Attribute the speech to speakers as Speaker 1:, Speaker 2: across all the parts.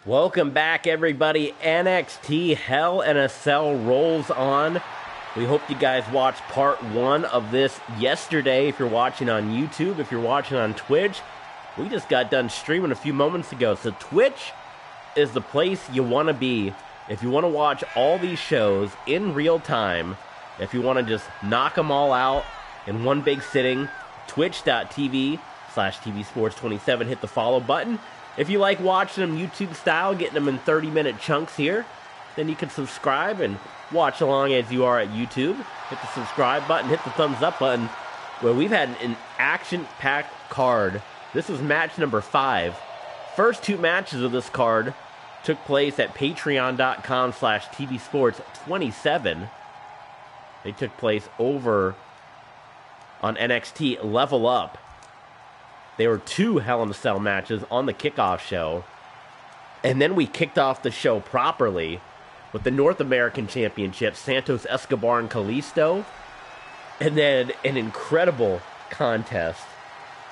Speaker 1: Welcome back, everybody. NXT Hell in a Cell rolls on. We hope you guys watched part one of this yesterday. If you're watching on YouTube, if you're watching on Twitch, we just got done streaming a few moments ago. So Twitch is the place you want to be if you want to watch all these shows in real time. If you want to just knock them all out in one big sitting, twitch.tv/tvsports27. Hit the follow button. If you like watching them YouTube style, getting them in 30-minute chunks here, then you can subscribe and watch along as you are at YouTube. Hit the subscribe button, hit the thumbs up button. Well, we've had an action-packed card. This is match number 5. First two matches of this card took place at patreon.com/tvsports27. They took place over on NXT Level Up. There were 2 Hell in a Cell matches on the kickoff show. And then we kicked off the show properly with the North American Championship, Santos Escobar and Kalisto. And then an incredible contest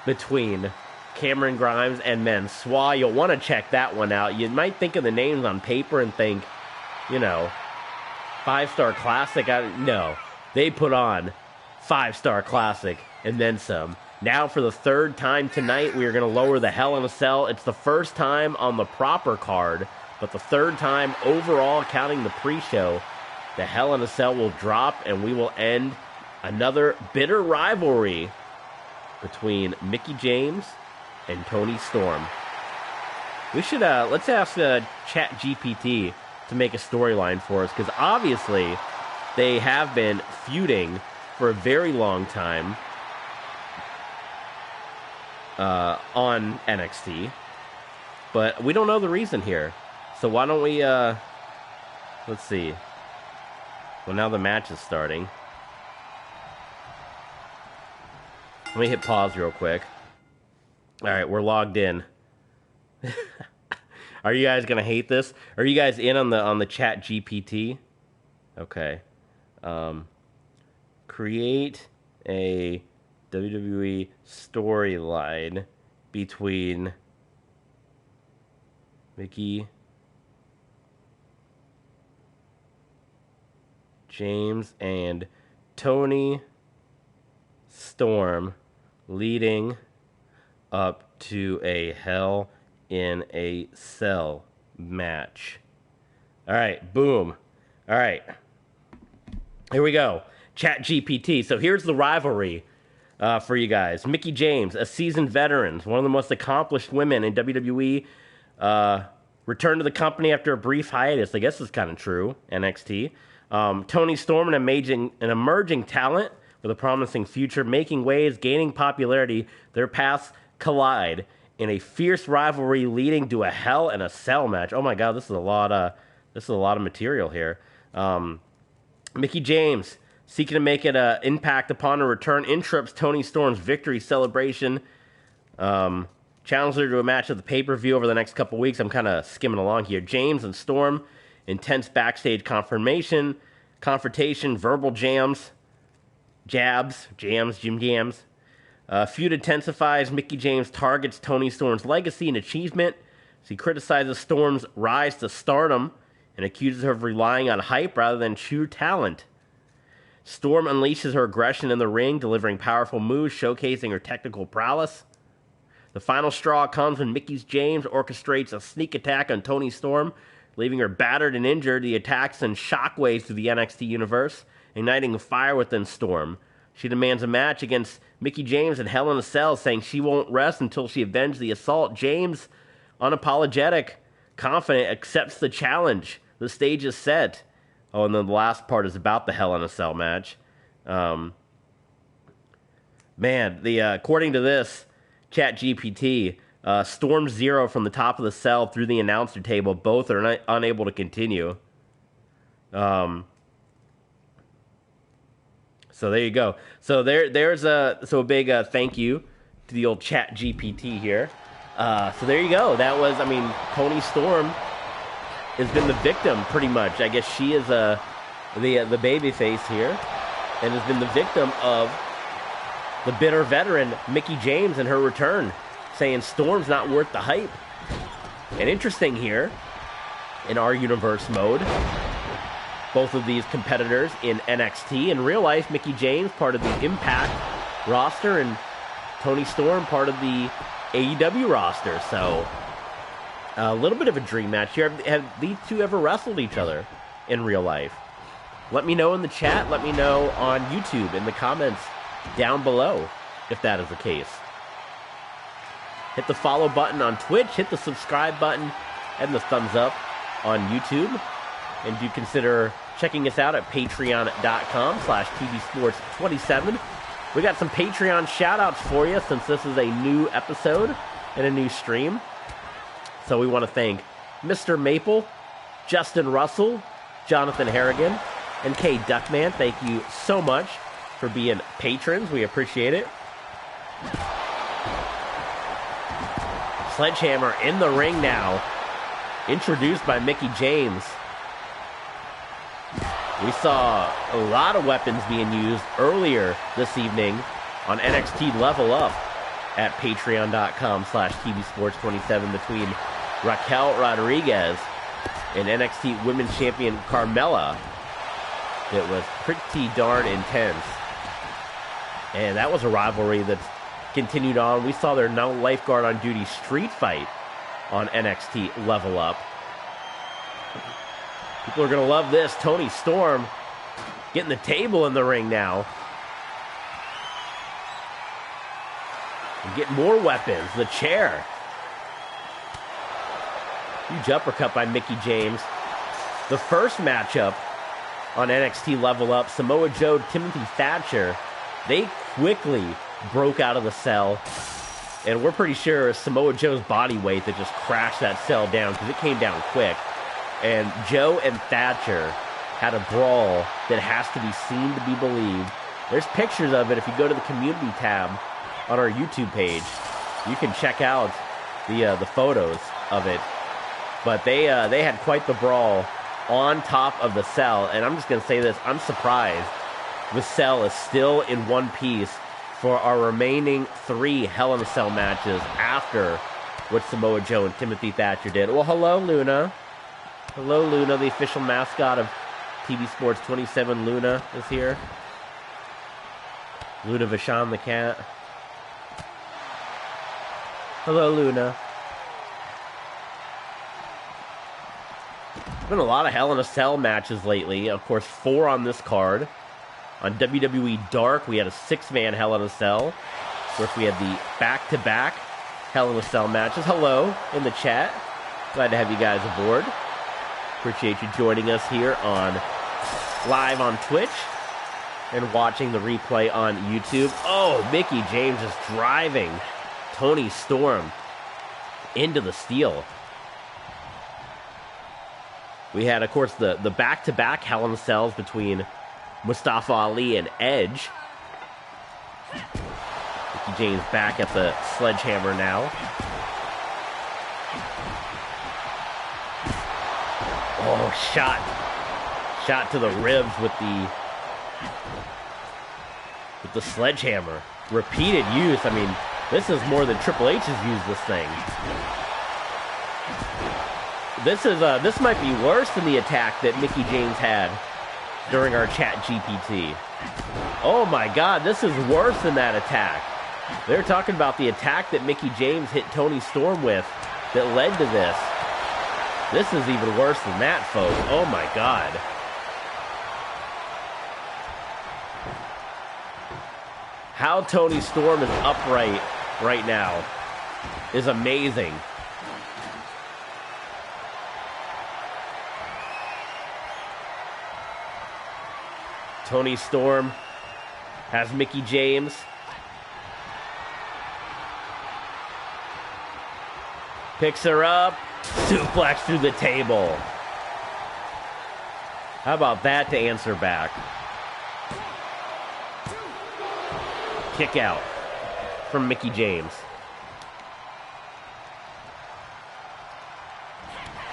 Speaker 1: between Cameron Grimes and Mansoor. You'll want to check that one out. You might think of the names on paper and think, 5-star classic. No, they put on 5-star classic and then some. Now for the third time tonight, we are going to lower the Hell in a Cell. It's the first time on the proper card, but the third time overall, counting the pre-show. The Hell in a Cell will drop, and we will end another bitter rivalry between Mickie James and Toni Storm. We should, let's ask ChatGPT to make a storyline for us, because obviously they have been feuding for a very long time on NXT, but we don't know the reason here. So why don't we, let's see. Well, now the match is starting. Let me hit pause real quick. All right, we're logged in. Are you guys gonna hate this? Are you guys in on the Chat GPT? Okay. Create a WWE storyline between Mickie James and Toni Storm leading up to a Hell in a Cell match. All right, boom. All right. Here we go. Chat GPT. So here's the rivalry for you guys. Mickie James, a seasoned veteran, one of the most accomplished women in WWE, returned to the company after a brief hiatus. I guess it's kind of true, NXT. Toni Storm, an emerging talent with a promising future, making waves, gaining popularity. Their paths collide in a fierce rivalry leading to a Hell in a Cell match. Oh my God, this is a lot of material here. Mickie James, seeking to make an impact upon her return, interrupts Toni Storm's victory celebration. Challenged her to a match at the pay-per-view over the next couple weeks. I'm kind of skimming along here. James and Storm, intense backstage confrontation, verbal jams. Feud intensifies. Mickie James targets Toni Storm's legacy and achievement. She criticizes Storm's rise to stardom and accuses her of relying on hype rather than true talent. Storm unleashes her aggression in the ring, delivering powerful moves, showcasing her technical prowess. The final straw comes when Mickie James orchestrates a sneak attack on Toni Storm, leaving her battered and injured. The attack sends shockwaves through the NXT universe, igniting a fire within Storm. She demands a match against Mickie James in Hell in a Cell, saying she won't rest until she avenges the assault. James, unapologetic, confident, accepts the challenge. The stage is set. Oh, and then the last part is about the Hell in a Cell match. According to this ChatGPT, Storm Zero from the top of the cell through the announcer table, both are unable to continue. So there you go. So there's a big thank you to the old ChatGPT here. So there you go. That was, Toni Storm has been the victim, pretty much. I guess she is the baby face here, and has been the victim of the bitter veteran Mickie James and her return, saying Storm's not worth the hype. And interesting here, in our universe mode, both of these competitors in NXT. In real life, Mickie James, part of the Impact roster, and Toni Storm, part of the AEW roster. So, a little bit of a dream match here. Have these two ever wrestled each other in real life? Let me know in the chat. Let me know on YouTube in the comments down below if that is the case. Hit the follow button on Twitch. Hit the subscribe button and the thumbs up on YouTube. And do consider checking us out at patreon.com/tvsports27. We got some Patreon shout-outs for you since this is a new episode and a new stream. So we want to thank Mr. Maple, Justin Russell, Jonathan Harrigan, and Kay Duckman. Thank you so much for being patrons. We appreciate it. Sledgehammer in the ring now. Introduced by Mickie James. We saw a lot of weapons being used earlier this evening on NXT Level Up at patreon.com/tvsports27 between Raquel Rodriguez and NXT Women's Champion Carmella. It was pretty darn intense. And that was a rivalry that's continued on. We saw their no lifeguard on duty street fight on NXT Level Up. People are going to love this. Toni Storm getting the table in the ring now. And getting more weapons. The chair. Huge uppercut by Mickie James. The first matchup on NXT Level Up, Samoa Joe, Timothy Thatcher, they quickly broke out of the cell. And we're pretty sure it was Samoa Joe's body weight that just crashed that cell down because it came down quick. And Joe and Thatcher had a brawl that has to be seen to be believed. There's pictures of it. If you go to the community tab on our YouTube page, you can check out the photos of it. But they had quite the brawl on top of the cell. And I'm just going to say this. I'm surprised the cell is still in one piece for our remaining 3 Hell in a Cell matches after what Samoa Joe and Timothy Thatcher did. Well, hello, Luna. Hello, Luna, the official mascot of TV Sports 27. Luna is here. Luna Vachon the cat. Hello, Luna. There's been a lot of Hell in a Cell matches lately. Of course, 4 on this card. On WWE Dark, we had a 6-man Hell in a Cell. Of course, we had the back-to-back Hell in a Cell matches. Hello in the chat. Glad to have you guys aboard. Appreciate you joining us here on live on Twitch and watching the replay on YouTube. Oh, Mickie James is driving Toni Storm into the steel. We had, of course, the back-to-back Hell in a Cells between Mustafa Ali and Edge. Mickie James back at the sledgehammer now. Oh, shot to the ribs with the sledgehammer. Repeated use. I mean, this is more than Triple H has used this thing. This might be worse than the attack that Mickie James had during our chat GPT. Oh my God, this is worse than that attack. They're talking about the attack that Mickie James hit Toni Storm with that led to this. This is even worse than that, folks. Oh my God. How Toni Storm is upright right now is amazing. Toni Storm has Mickie James. Picks her up. Suplex through the table. How about that to answer back? Kick out from Mickie James.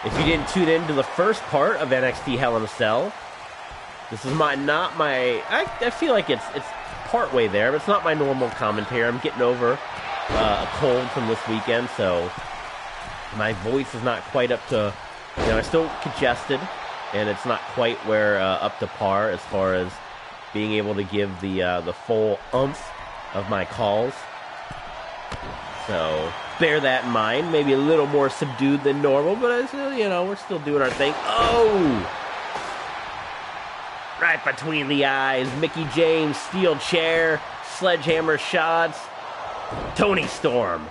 Speaker 1: If you didn't tune in to the first part of NXT Hell in a Cell, this is I feel like it's part way there, but it's not my normal commentary. I'm getting over a cold from this weekend, so My voice is not quite up to, I'm still congested, and it's not quite where up to par as far as being able to give the full oomph of my calls. So bear that in mind. Maybe a little more subdued than normal, but I still, we're still doing our thing. Oh! Right between the eyes. Mickie James, steel chair, sledgehammer shots. Toni Storm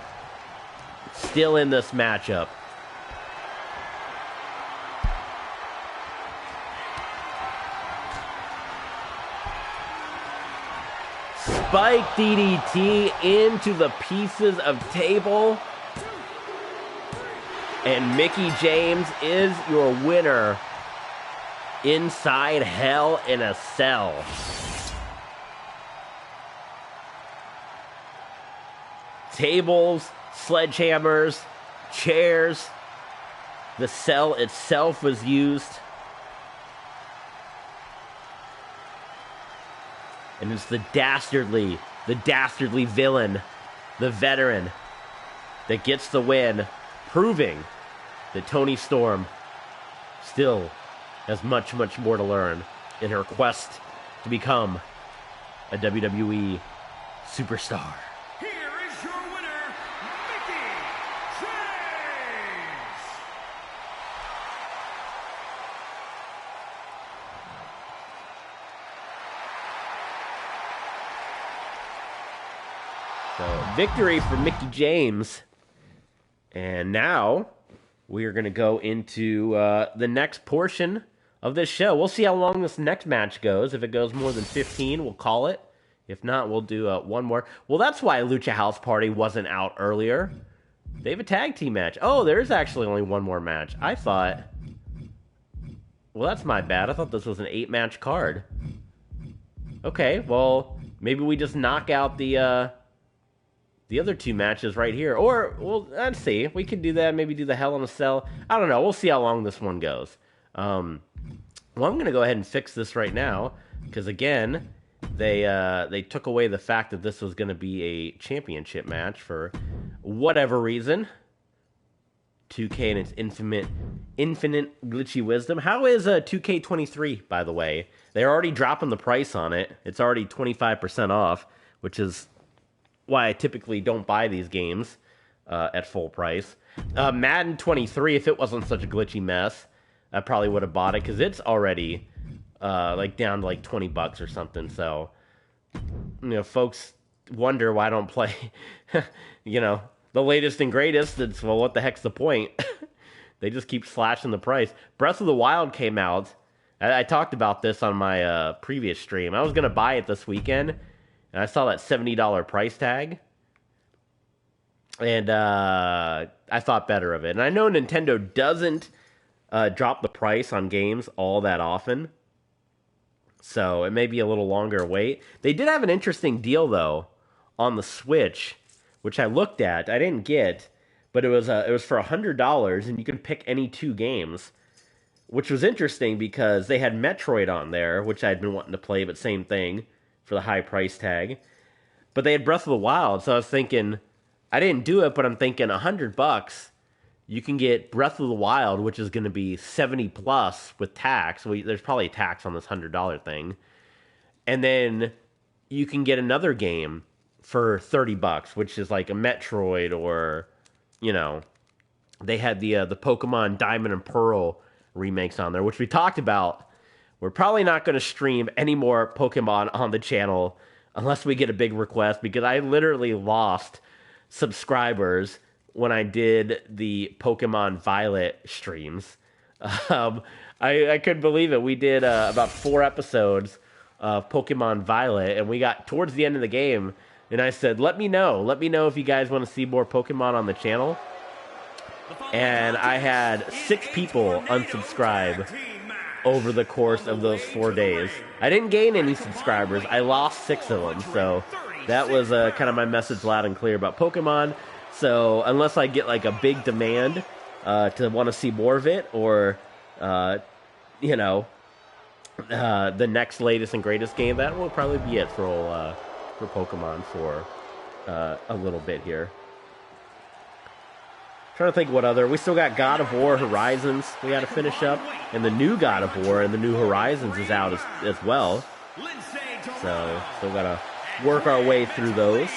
Speaker 1: still in this matchup. Spike DDT into the pieces of table. And Mickie James is your winner inside Hell in a Cell. Tables, sledgehammers, chairs. The cell itself was used. And it's the dastardly villain, the veteran, that gets the win, proving that Toni Storm still has much, much more to learn in her quest to become a WWE superstar.
Speaker 2: Here is your winner, Mickie James!
Speaker 1: So, victory for Mickie James. And now we are going to go into the next portion of this show. We'll see how long this next match goes. If it goes more than 15, we'll call it. If not, we'll do one more. Well, that's why Lucha House Party wasn't out earlier. They have a tag team match. Oh, there's actually only one more match. I thought... Well, that's my bad. I thought this was an 8-match card. Okay, well, maybe we just knock out the other 2 matches right here. Or, well, let's see. We could do that. Maybe do the Hell in a Cell. I don't know. We'll see how long this one goes. Well, I'm going to go ahead and fix this right now. Because, again, they took away the fact that this was going to be a championship match for whatever reason. 2K and its infinite glitchy wisdom. How is 2K23, by the way? They're already dropping the price on it. It's already 25% off, which is why I typically don't buy these games at full price. Madden 23, if it wasn't such a glitchy mess, I probably would have bought it because it's already down to like $20 or something. So, folks wonder why I don't play, the latest and greatest. It's, well, what the heck's the point? They just keep slashing the price. Breath of the Wild came out. I talked about this on my previous stream. I was going to buy it this weekend, and I saw that $70 price tag. And I thought better of it. And I know Nintendo doesn't drop the price on games all that often. So it may be a little longer wait. They did have an interesting deal, though, on the Switch, which I looked at. I didn't get, but it was for $100, and you can pick any 2 games, which was interesting because they had Metroid on there, which I'd been wanting to play, but same thing for the high price tag. But they had Breath of the Wild, so I was thinking, I didn't do it, but I'm thinking $100, you can get Breath of the Wild, which is going to be 70 plus with tax. There's probably a tax on this $100 thing. And then you can get another game for $30, which is like a Metroid, or, they had the Pokemon Diamond and Pearl remakes on there, which we talked about. We're probably not going to stream any more Pokemon on the channel unless we get a big request, because I literally lost subscribers when I did the Pokemon Violet streams. I couldn't believe it. We did about 4 episodes of Pokemon Violet, and we got towards the end of the game, and I said, let me know if you guys want to see more Pokemon on the channel. And I had 6 people unsubscribe over the course of those 4 days. I didn't gain any subscribers. I lost 6 of them, so that was kind of my message loud and clear about Pokemon. So unless I get like a big demand to want to see more of it, or the next latest and greatest game, that will probably be it for Pokemon for a little bit here. Trying to think what other. We still got God of War Horizons we got to finish up. And the new God of War and the new Horizons is out as well. So, still got to work our way through those.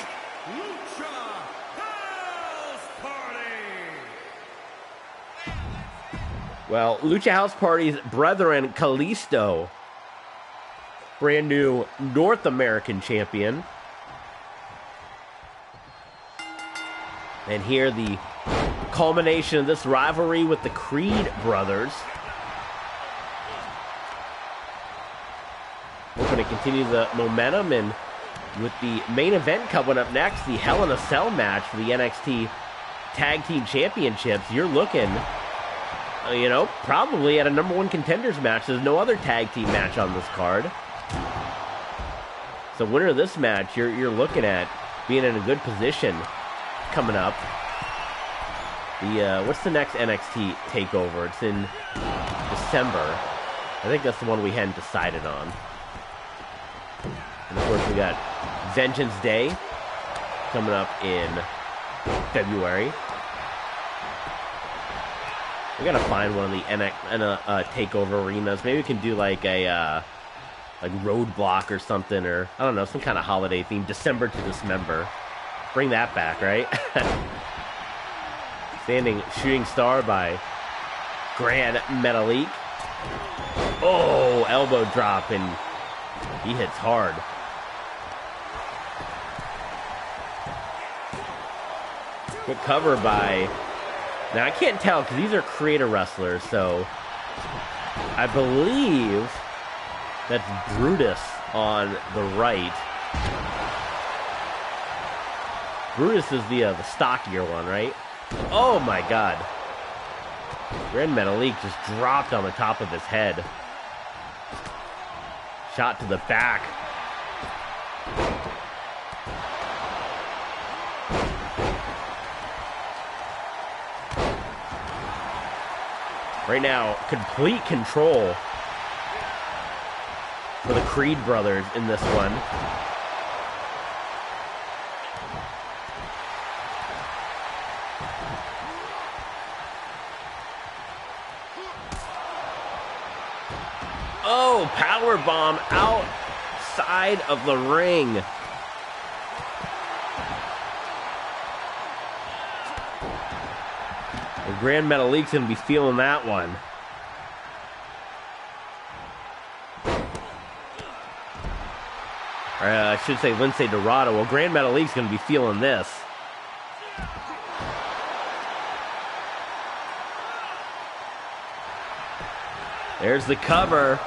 Speaker 1: Well, Lucha House Party's brethren, Kalisto, brand new North American champion. And here the culmination of this rivalry with the Creed brothers. Hoping to continue the momentum, and with the main event coming up next, the Hell in a Cell match for the NXT Tag Team Championships, you're looking, probably at a number one contenders match. There's no other tag team match on this card. So winner of this match, you're looking at being in a good position coming up. What's the next NXT takeover? It's in December. I think that's the one we hadn't decided on. And of course we got Vengeance Day coming up in February. We gotta find one of the takeover arenas. Maybe we can do like a Roadblock or something, or I don't know, some kind of holiday theme. December to Dismember. Bring that back, right? Standing shooting star by Grand Metalik. Oh, elbow drop, and he hits hard. Good cover by... Now, I can't tell because these are creator wrestlers, so I believe that's Brutus on the right. Brutus is the stockier one, right? Oh my god. Grand Metalik just dropped on the top of his head. Shot to the back. Right now, complete control for the Creed brothers in this one. Oh, power bomb outside of the ring. And Grand Metalik's going to be feeling that one. I should say Lince Dorado. Well, Grand Metalik's going to be feeling this. There's the cover.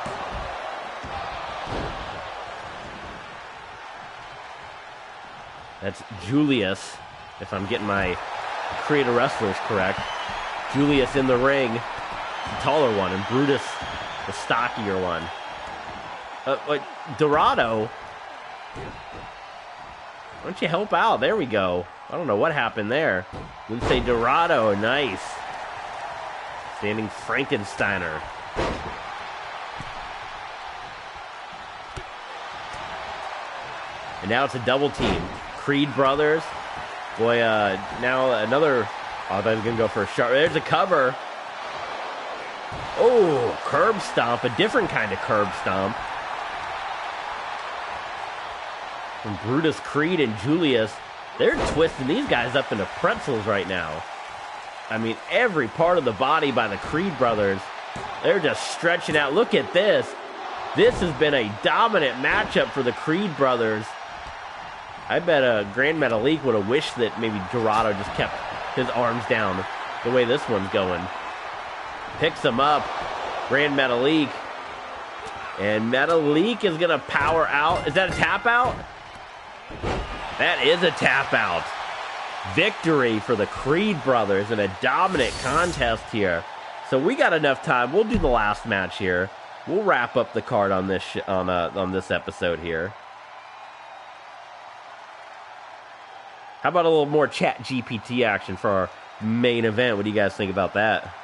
Speaker 1: That's Julius, if I'm getting my creator wrestlers correct. Julius in the ring, the taller one, and Brutus, the stockier one. Dorado, why don't you help out? There we go. I don't know what happened there. Lince Dorado, nice. Standing Frankensteiner. And now it's a double team. Creed brothers. Boy, now another... Oh, I thought he was going to go for a sharp... There's a cover. Oh, curb stomp. A different kind of curb stomp. From Brutus, Creed, and Julius. They're twisting these guys up into pretzels right now. I mean, every part of the body by the Creed brothers. They're just stretching out. Look at this. This has been a dominant matchup for the Creed brothers. I bet Grand Metalik would have wished that maybe Dorado just kept his arms down the way this one's going. Picks him up. Grand Metalik. And Metalik is going to power out. Is that a tap out? That is a tap out. Victory for the Creed brothers in a dominant contest here. So we got enough time. We'll do the last match here. We'll wrap up the card on this on this episode here. How about a little more Chat GPT action for our main event? What do you guys think about that?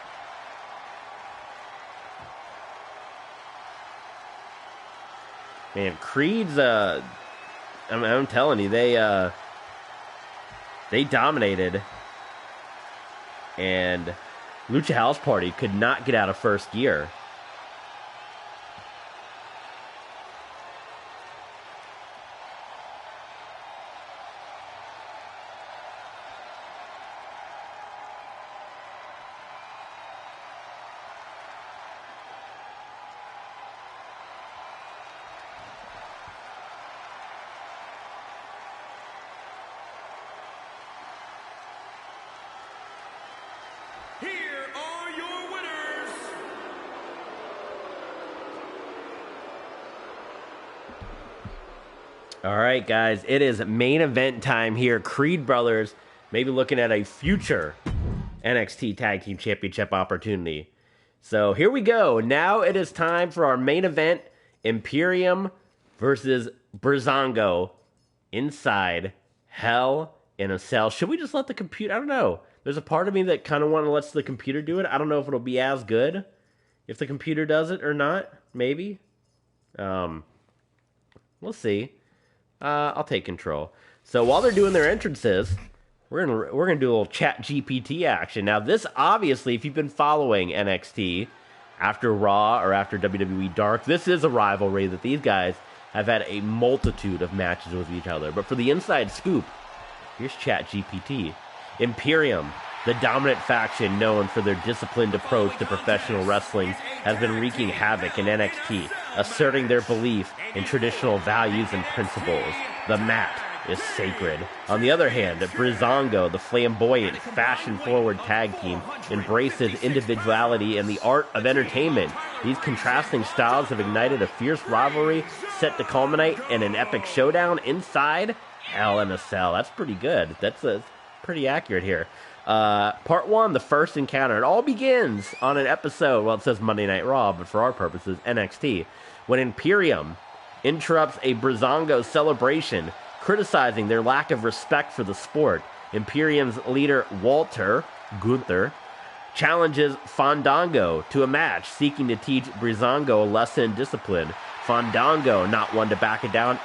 Speaker 1: Man, Creed's I'm telling you, they dominated. and Lucha House Party could not get out of first gear.
Speaker 2: Here are your winners.
Speaker 1: All right, guys, it is main event time here. Creed Brothers maybe looking at a future NXT Tag Team Championship opportunity. So here we go. Now it is time for our main event, Imperium versus Breezango inside Hell in a Cell. Should we just let the computer... I don't know. There's a part of me that kind of want to let the computer do it. I don't know if it'll be as good if the computer does it or not. Maybe. We'll see. I'll take control. So while they're doing their entrances, we're gonna do a little chat GPT action. Now this obviously, if you've been following NXT after Raw or after WWE Dark, this is a rivalry that these guys have had a multitude of matches with each other. But for the inside scoop, here's chat GPT. Imperium, the dominant faction known for their disciplined approach to professional wrestling, has been wreaking havoc in NXT, asserting their belief in traditional values and principles. The mat is sacred. On the other hand, Breezango, the flamboyant, fashion-forward tag team, embraces individuality and the art of entertainment. These contrasting styles have ignited a fierce rivalry set to culminate in an epic showdown inside Hell in a Cell. That's pretty good. That's pretty accurate here. Part 1, the first encounter. It all begins on an episode, well, it says Monday Night Raw, but for our purposes, NXT, when Imperium interrupts a Breezango celebration, criticizing their lack of respect for the sport. Imperium's leader, Gunther, challenges Fandango to a match, seeking to teach Breezango a lesson in discipline. Fandango, not one to back down,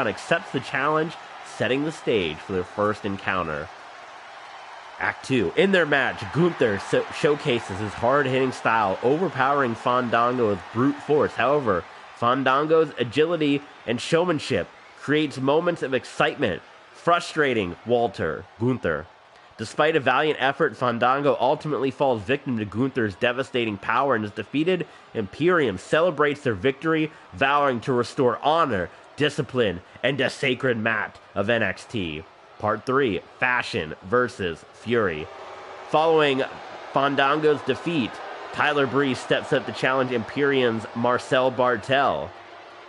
Speaker 1: accepts the challenge, setting the stage for their first encounter. Act 2. In their match, Gunther showcases his hard-hitting style, overpowering Fandango with brute force. However, Fandango's agility and showmanship creates moments of excitement, frustrating Gunther. Despite a valiant effort, Fandango ultimately falls victim to Gunther's devastating power and is defeated. Imperium celebrates their victory, vowing to restore honor, discipline, and the sacred mat of NXT. Part 3, Fashion versus Fury. Following Fandango's defeat, Tyler Breeze steps up to challenge Imperium's Marcel Bartel,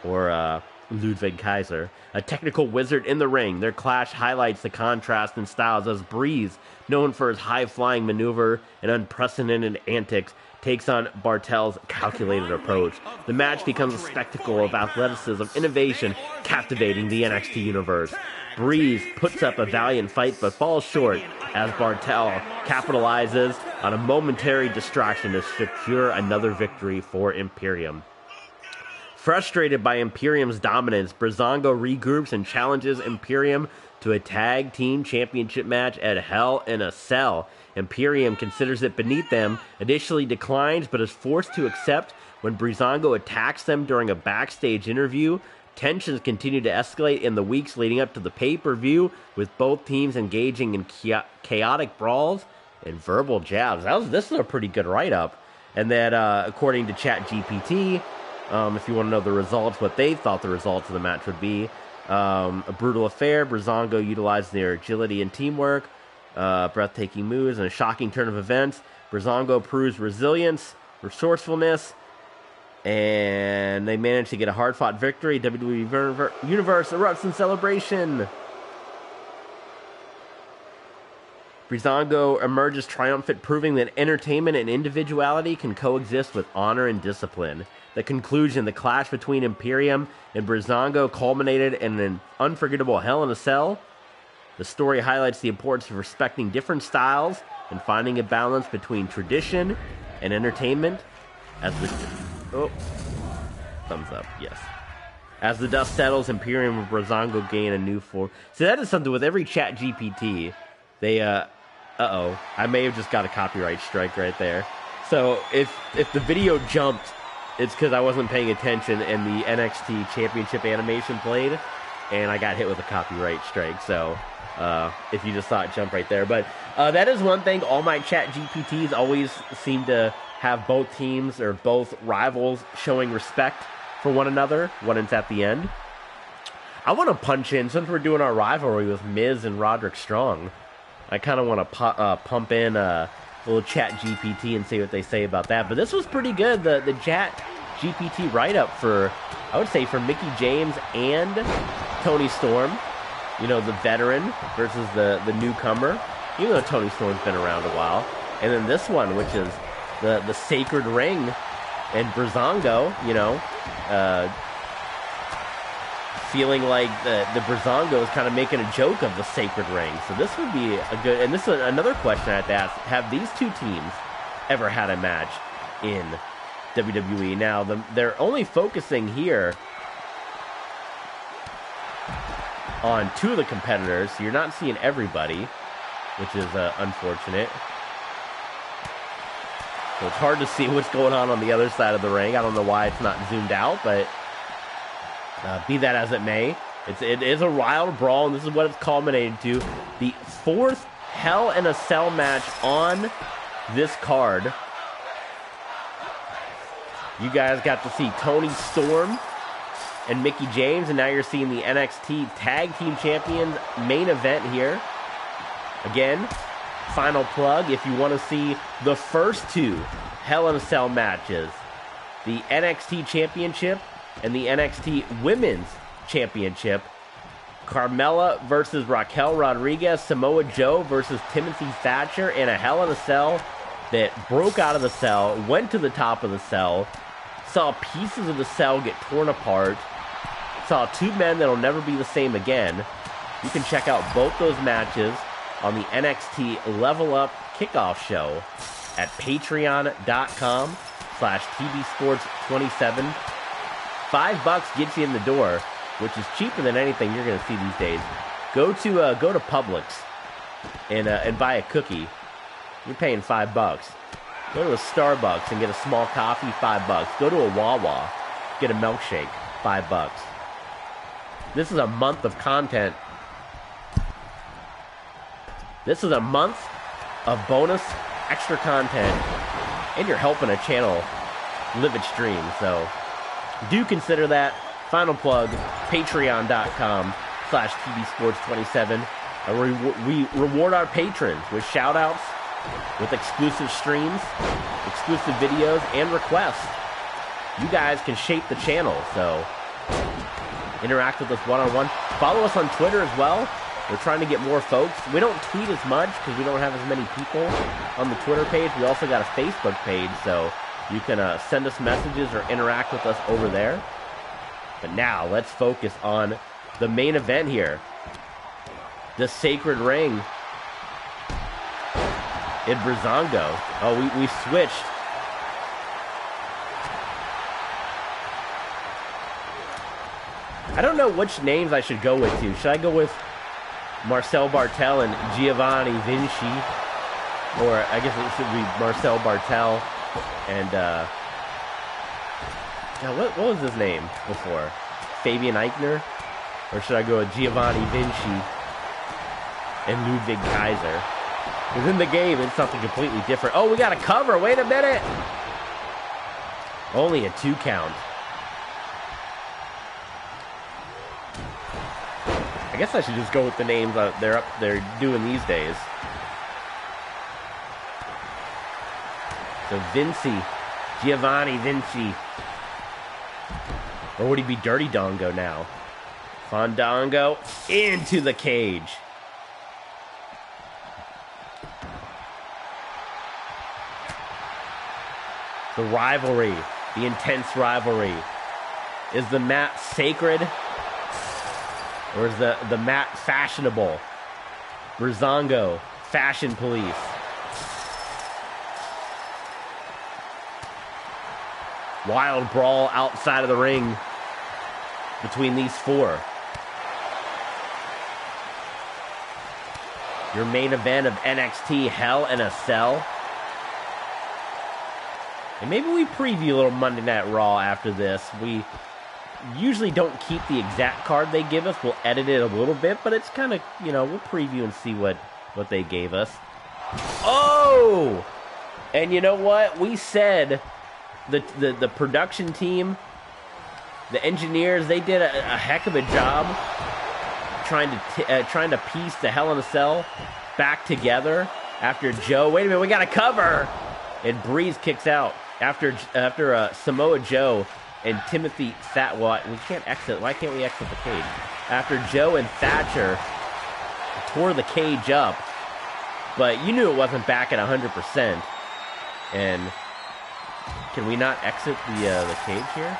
Speaker 1: or Ludwig Kaiser, a technical wizard in the ring. Their clash highlights the contrast in styles as Breeze, known for his high-flying maneuver and unprecedented antics, takes on Bartel's calculated approach. The match becomes a spectacle of athleticism, innovation, captivating the NXT universe. Breeze puts up a valiant fight but falls short as Bartel capitalizes on a momentary distraction to secure another victory for Imperium. Frustrated by Imperium's dominance, Breezango regroups and challenges Imperium to a tag team championship match at Hell in a Cell. Imperium considers it beneath them, initially declines, but is forced to accept when Breezango attacks them during a backstage interview. Tensions continue to escalate in the weeks leading up to the pay-per-view, with both teams engaging in chaotic brawls and verbal jabs. This is a pretty good write-up. And then, according to ChatGPT, if you want to know the results, what they thought the results of the match would be, a brutal affair. Breezango utilized their agility and teamwork, breathtaking moves, and a shocking turn of events. Breezango proves resilience, resourcefulness, and they managed to get a hard-fought victory. WWE Universe erupts in celebration. Breezango emerges triumphant, proving that entertainment and individuality can coexist with honor and discipline. The conclusion, the clash between Imperium and Breezango, culminated in an unforgettable Hell in a Cell. The story highlights the importance of respecting different styles and finding a balance between tradition and entertainment. Thumbs up, yes. As the dust settles, Imperium and Breezango gain a new form. So that is something with every chat GPT. They Uh-oh. I may have just got a copyright strike right there. So if the video jumped, it's because I wasn't paying attention and the NXT Championship animation played, and I got hit with a copyright strike. So if you just saw it jump right there. But that is one thing. All my chat GPTs always seem to have both teams or both rivals showing respect for one another when it's at the end. I want to punch in, since we're doing our rivalry with Miz and Roderick Strong, I kind of want to pump in a little chat GPT and see what they say about that. But this was pretty good. The chat GPT write-up for, I would say, for Mickie James and Toni Storm. You know, the veteran versus the newcomer, even though Toni Storm's been around a while. And then this one, which is the Sacred Ring and Breezango, you know, feeling like the Breezango is kind of making a joke of the Sacred Ring. So this would be a good... And this is another question I have to ask. Have these two teams ever had a match in WWE? Now, they're only focusing here on two of the competitors. So you're not seeing everybody, which is unfortunate. So it's hard to see what's going on the other side of the ring. I don't know why it's not zoomed out, but... be that as it may, it is a wild brawl, and this is what it's culminated to. The fourth Hell in a Cell match on this card. You guys got to see Toni Storm and Mickie James, and now you're seeing the NXT Tag Team Champions main event here. Again, final plug, if you want to see the first two Hell in a Cell matches, the NXT Championship and the NXT Women's Championship, Carmella versus Raquel Rodriguez, Samoa Joe versus Timothy Thatcher in a Hell in a Cell that broke out of the cell, went to the top of the cell, saw pieces of the cell get torn apart, saw two men that'll never be the same again. You can check out both those matches on the NXT Level Up Kickoff Show at patreon.com/TBSports27. $5 gets you in the door, which is cheaper than anything you're going to see these days. Go to Publix and buy a cookie. You're paying $5. Go to a Starbucks and get a small coffee, $5. Go to a Wawa, get a milkshake, $5. This is a month of content. This is a month of bonus extra content, and you're helping a channel live its dream. So do consider that. Final plug, patreon.com/TBSports27. We reward our patrons with shout-outs, with exclusive streams, exclusive videos, and requests. You guys can shape the channel, so interact with us one-on-one. Follow us on Twitter as well. We're trying to get more folks. We don't tweet as much because we don't have as many people on the Twitter page. We also got a Facebook page, so you can send us messages or interact with us over there. But now, let's focus on the main event here. The Sacred Ring in Breezango. Oh, we switched. I don't know which names I should go with, too. Should I go with Marcel Bartel and Giovanni Vinci? Or I guess it should be Marcel Bartel and what was his name before? Fabian Eichner? Or should I go with Giovanni Vinci and Ludwig Kaiser? Because in the game, it's something completely different. Oh, we got a cover. Wait a minute. Only a 2 count. I guess I should just go with the names they're doing these days. So Vinci, Giovanni Vinci. Or would he be Dirty Dongo now? Fandango into the cage. The rivalry, the intense rivalry. Is the mat sacred? Or is the mat fashionable? Breezango, Fashion Police. Wild brawl outside of the ring between these four. your main event of NXT Hell in a Cell. And maybe we preview a little Monday Night Raw after this. We usually don't keep the exact card they give us. We'll edit it a little bit, but it's kind of, we'll preview and see what they gave us. Oh! And you know what? We said the production team, the engineers, they did a heck of a job trying to piece the Hell in a Cell back together after Joe. Wait a minute, we got a cover! And Breeze kicks out after Samoa Joe and Timothy Well, we can't exit. Why can't we exit the cage? After Joe and Thatcher tore the cage up, but you knew it wasn't back at 100%. And can we not exit the cage here?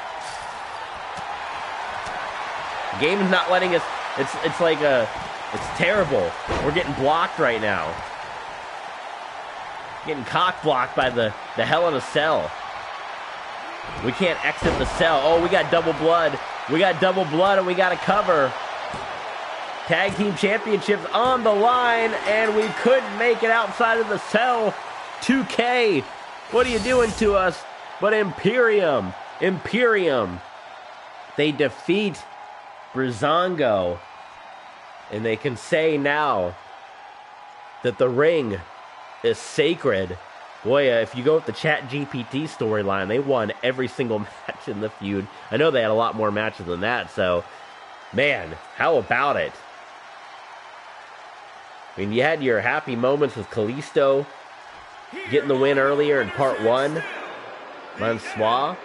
Speaker 1: The game is not letting us. It's like it's terrible. We're getting blocked right now. Getting cock blocked by the Hell in a Cell. We can't exit the cell. Oh, we got double blood. We got double blood and we got a cover. Tag Team Championships on the line, and we couldn't make it outside of the cell. 2K, what are you doing to us? But Imperium, they defeat Breezango, and they can say now that the ring is sacred. Boy, if you go with the ChatGPT storyline, they won every single match in the feud. I know they had a lot more matches than that, so, man, how about it? I mean, you had your happy moments with Kalisto getting the win earlier in part 1. Mansois.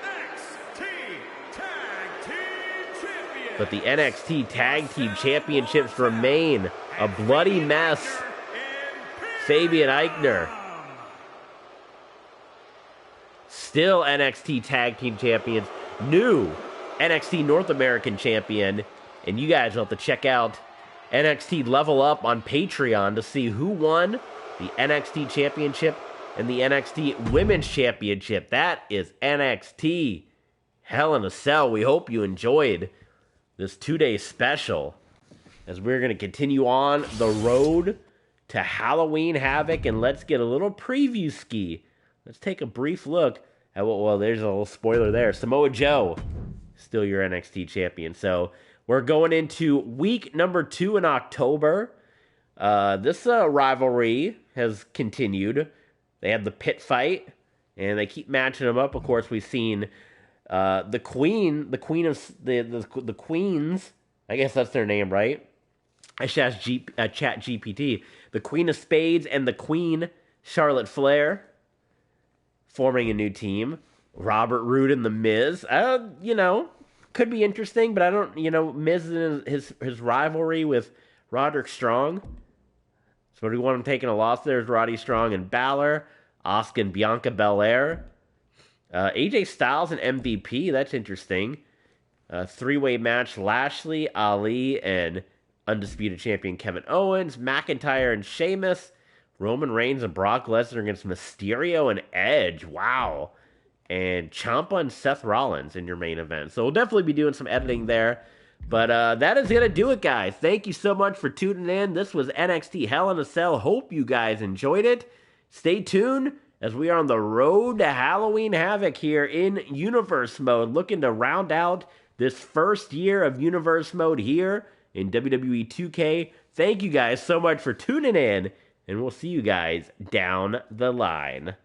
Speaker 1: But the NXT Tag Team Championships remain a bloody mess. Fabian Eichner, still NXT Tag Team Champions, new NXT North American Champion, and you guys will have to check out NXT Level Up on Patreon to see who won the NXT Championship and the NXT Women's Championship. That is NXT Hell in a Cell. We hope you enjoyed this 2-day special as we're going to continue on the road to Halloween Havoc, and let's get a little preview ski. Let's take a brief look at well, there's a little spoiler there. Samoa Joe, still your NXT champion. So we're going into week number 2 in October. This rivalry has continued. They had the pit fight, and they keep matching them up. Of course, we've seen the queen of the queens. I guess that's their name, right? I should ask Chat GPT. The Queen of Spades and the Queen, Charlotte Flair, forming a new team. Robert Roode and The Miz. Could be interesting, but I don't, Miz and his rivalry with Roderick Strong. So do we want him taking a loss? There's Roddy Strong and Balor. Asuka and Bianca Belair. AJ Styles and MVP. That's interesting. 3-way match. Lashley, Ali, and Undisputed Champion Kevin Owens. McIntyre and Sheamus. Roman Reigns and Brock Lesnar against Mysterio and Edge. Wow. And Ciampa and Seth Rollins in your main event. So we'll definitely be doing some editing there. But that is going to do it, guys. Thank you so much for tuning in. This was NXT Hell in a Cell. Hope you guys enjoyed it. Stay tuned as we are on the road to Halloween Havoc here in Universe Mode. Looking to round out this first year of Universe Mode here in WWE 2K. Thank you guys so much for tuning in. And we'll see you guys down the line.